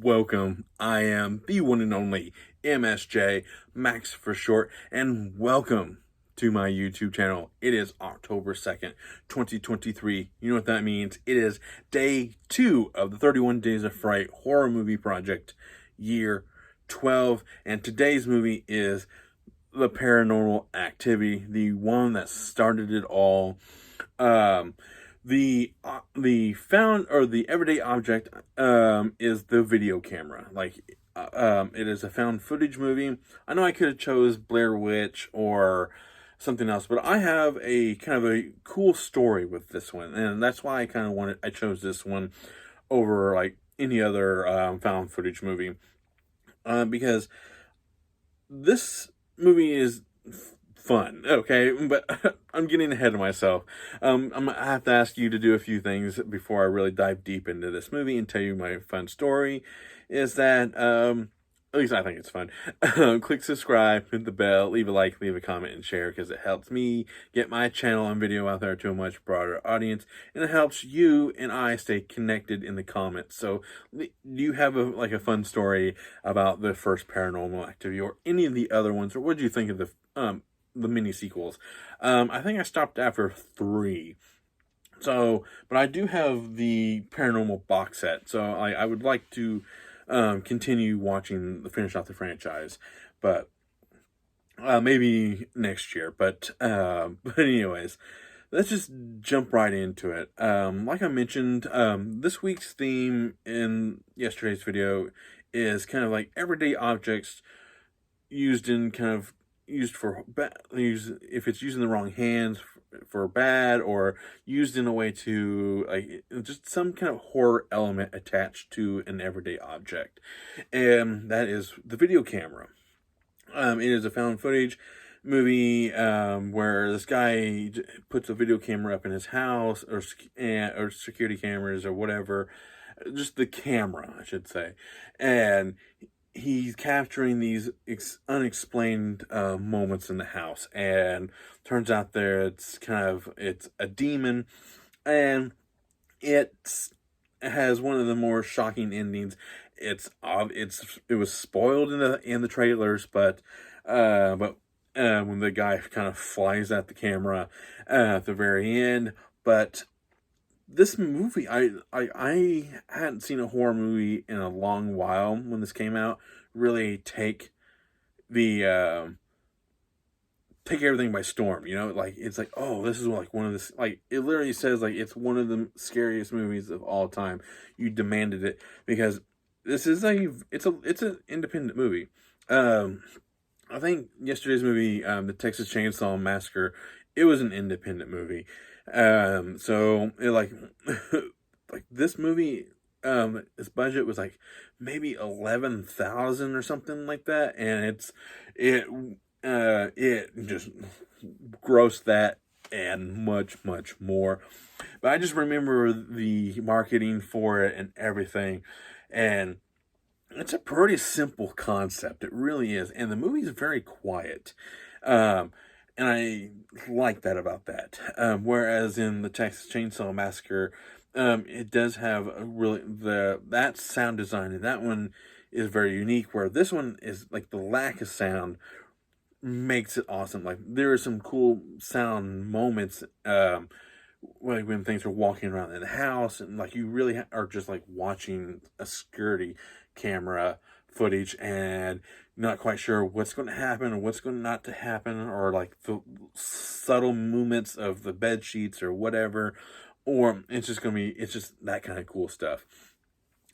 Welcome. I am the one and only MSJ, Max for short, and welcome to my YouTube channel. It is October 2nd, 2023. You know what that means? It is day 2 of the 31 Days of Fright horror movie project, year 12, and today's movie is the Paranormal Activity, the one that started it all. Um, the found or the everyday object is the video camera. It is a found footage movie. I know I could have chose Blair Witch or something else, but I have a kind of a cool story with this one, and that's why I chose this one over like any other found footage movie, because this movie is fun, okay, but I'm getting ahead of myself. I have to ask you to do a few things before I really dive deep into this movie and tell you my fun story. Is that, at least I think it's fun. Click subscribe, hit the bell, leave a like, leave a comment, and share, because it helps me get my channel and video out there to a much broader audience, and it helps you and I stay connected in the comments. So, do you have a fun story about the first Paranormal Activity or any of the other ones, or what did you think of the mini sequels? I think I stopped after 3. So, but I do have the Paranormal box set, so I would like to continue finish off the franchise, but maybe next year. But anyways, let's just jump right into it. Like I mentioned, this week's theme in yesterday's video is kind of like everyday objects used in kind of used for if it's used in the wrong hands for bad, or used in a way to like just some kind of horror element attached to an everyday object, and that is the video camera. It is a found footage movie where this guy puts a video camera up in his house, or security cameras or whatever, just the camera, I should say, and he's capturing these unexplained moments in the house, and turns out it's a demon, and it has one of the more shocking endings. It was spoiled in the trailers, but when the guy kind of flies at the camera at the very end. But this movie, I hadn't seen a horror movie in a long while when this came out really the take everything by storm. Like it's like, oh, this is like one of the, like, it literally says like it's one of the scariest movies of all time. You demanded it, because this is it's an independent movie. I think yesterday's movie, the Texas Chainsaw Massacre, it was an independent movie. So it like like this movie, its budget was like maybe 11,000 or something like that, and it just grossed that and much more. But I just remember the marketing for it and everything, and it's a pretty simple concept. It really is, and the movie is very quiet. And I like that about that. Whereas in the Texas Chainsaw Massacre, it does have that sound design, and that one is very unique. Where this one is like the lack of sound makes it awesome. Like there are some cool sound moments, like when things are walking around in the house, and like you really are just like watching a security camera footage, and not quite sure what's going to happen or what's going not to happen, or like the subtle movements of the bed sheets or whatever, or it's just that kind of cool stuff.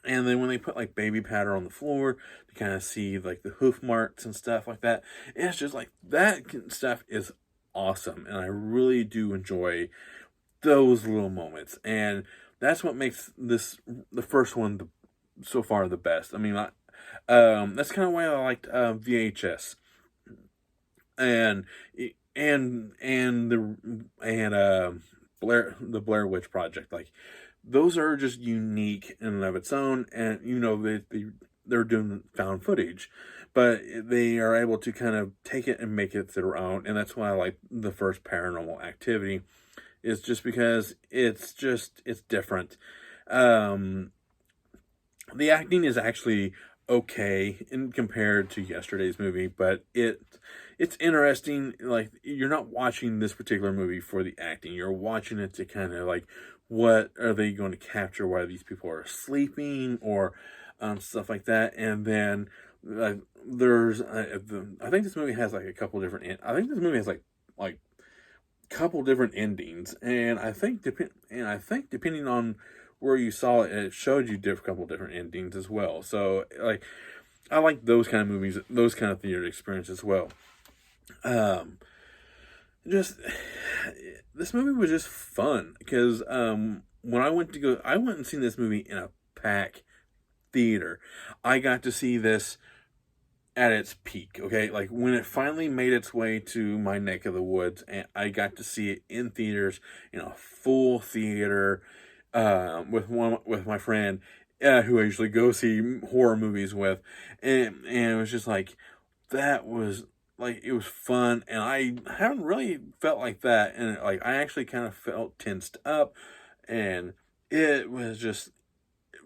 And then when they put like baby powder on the floor to kind of see like the hoof marks and stuff like that, it's just like that stuff is awesome, and I really do enjoy those little moments, and that's what makes the first one so far the best. I mean, that's kind of why I liked VHS and the Blair Witch Project. Like those are just unique in and of its own, and they're doing found footage, but they are able to kind of take it and make it their own, and that's why I like the first Paranormal Activity. Is just because it's different. The acting is actually okay in compared to yesterday's movie, but it's interesting. Like, you're not watching this particular movie for the acting. You're watching it to kind of like, what are they going to capture while these people are sleeping, or stuff like that. And then there's I think this movie has like a couple different. I think this movie has like couple different endings, and I think depending on where you saw it, it showed you couple different endings as well. So like, I like those kind of movies, those kind of theater experience as well. Um, just this movie was just fun because when I went and seen this movie in a pack theater. I got to see this at its peak, okay? Like, when it finally made its way to my neck of the woods, and I got to see it in theaters, in a full theater, with my friend, who I usually go see horror movies with, and it was just like, that was like, it was fun, and I haven't really felt like that, and like, I actually kind of felt tensed up, and it was just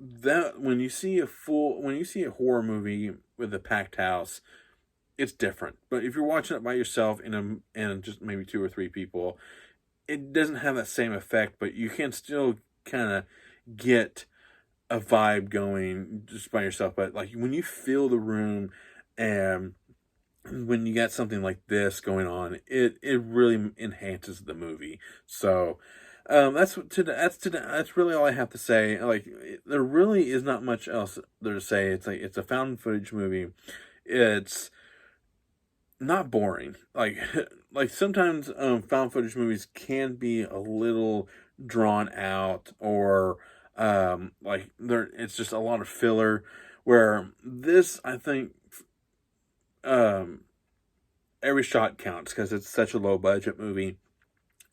that when you see a horror movie with a packed house, it's different. But if you're watching it by yourself and just maybe two or three people, it doesn't have that same effect. But you can still kind of get a vibe going just by yourself. But like, when you fill the room, and when you got something like this going on, it really enhances the movie. So that's really all I have to say. Like, there really is not much else there to say. It's like, it's a found footage movie. It's not boring. Like like sometimes found footage movies can be a little drawn out, or like, there it's just a lot of filler. Where this, I think, um every shot counts because it's such a low budget movie,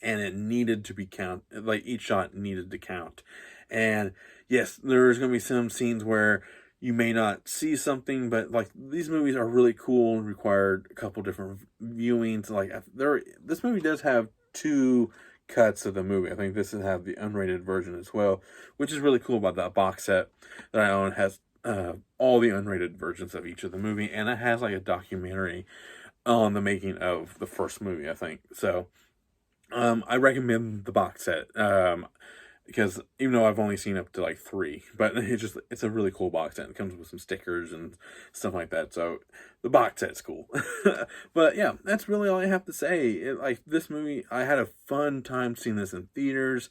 and it needed to be count. Like, each shot needed to count. And yes, there's going to be some scenes where you may not see something, but like, these movies are really cool and required a couple different viewings. Like, this movie does have two cuts of the movie. I think this has have the unrated version as well, which is really cool about that box set that I own. It has all the unrated versions of each of the movie, and it has like a documentary on the making of the first movie, I think. So I recommend the box set, because even though I've only seen up to like three, but it's a really cool box set. It comes with some stickers and stuff like that. So the box set's cool. But yeah, that's really all I have to say. Like, this movie, I had a fun time seeing this in theaters.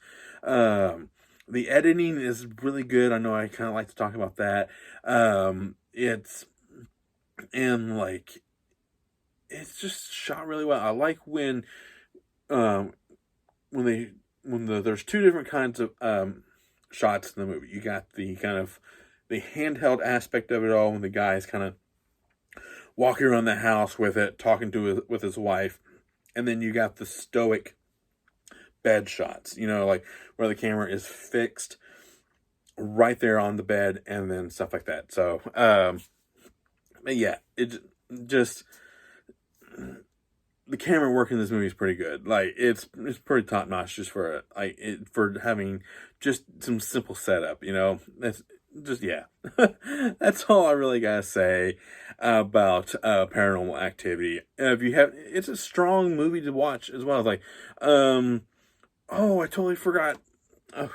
The editing is really good. I know I kind of like to talk about that. It's and like, it's just shot really well. I like um there's two different kinds of shots in the movie. You got the kind of the handheld aspect of it all, when the guy's kind of walking around the house with it, talking with his wife, and then you got the stoic bed shots. Like, where the camera is fixed right there on the bed, and then stuff like that. So yeah, it just the camera work in this movie is pretty good. Like, it's pretty top notch, just for having just some simple setup. That's just, yeah. That's all I really gotta say about Paranormal Activity. If you have, it's a strong movie to watch as well. Like, oh, I totally forgot. Oh,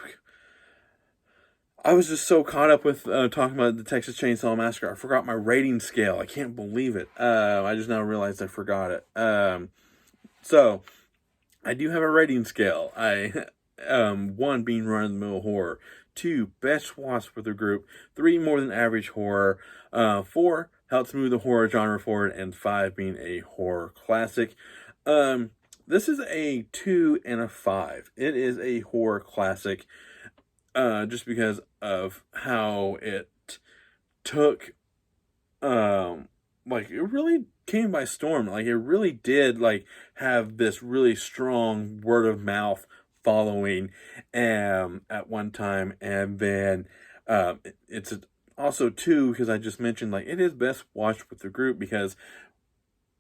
I was just so caught up with talking about the Texas Chainsaw Massacre. I forgot my rating scale. I can't believe it. I just now realized I forgot it. So I do have a rating scale. One being run of the mill horror, two, best watch for the group, three, more than average horror, four, helps move the horror genre forward, and five, being a horror classic. This is a 2 and a 5. It is a horror classic. Just because of how it took, like, it really came by storm. Like, it really did, like, have this really strong word of mouth following, at one time. And then, it's also, too, because I just mentioned, like, it is best watched with the group, because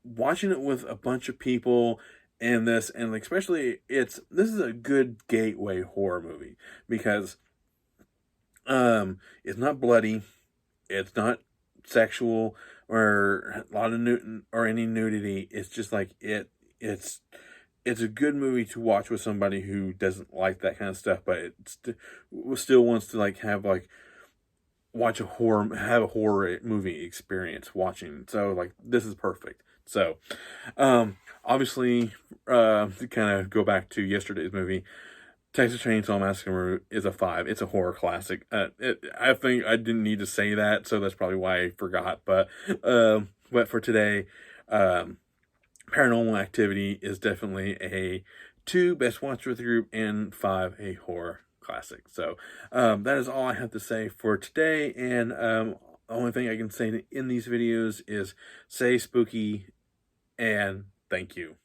watching it with a bunch of people, and especially, this is a good gateway horror movie, because It's not bloody. It's not sexual or a lot of or any nudity. It's just like it's it's a good movie to watch with somebody who doesn't like that kind of stuff, but it still wants to like have like watch a horror, have a horror movie experience watching. So like this is perfect. So obviously to kind of go back to yesterday's movie, Texas Chainsaw Massacre is a 5. It's a horror classic. I think I didn't need to say that, so that's probably why I forgot. But for today, Paranormal Activity is definitely a 2, best watch with the group, and 5, a horror classic. So that is all I have to say for today. And the only thing I can say in these videos is say spooky and thank you.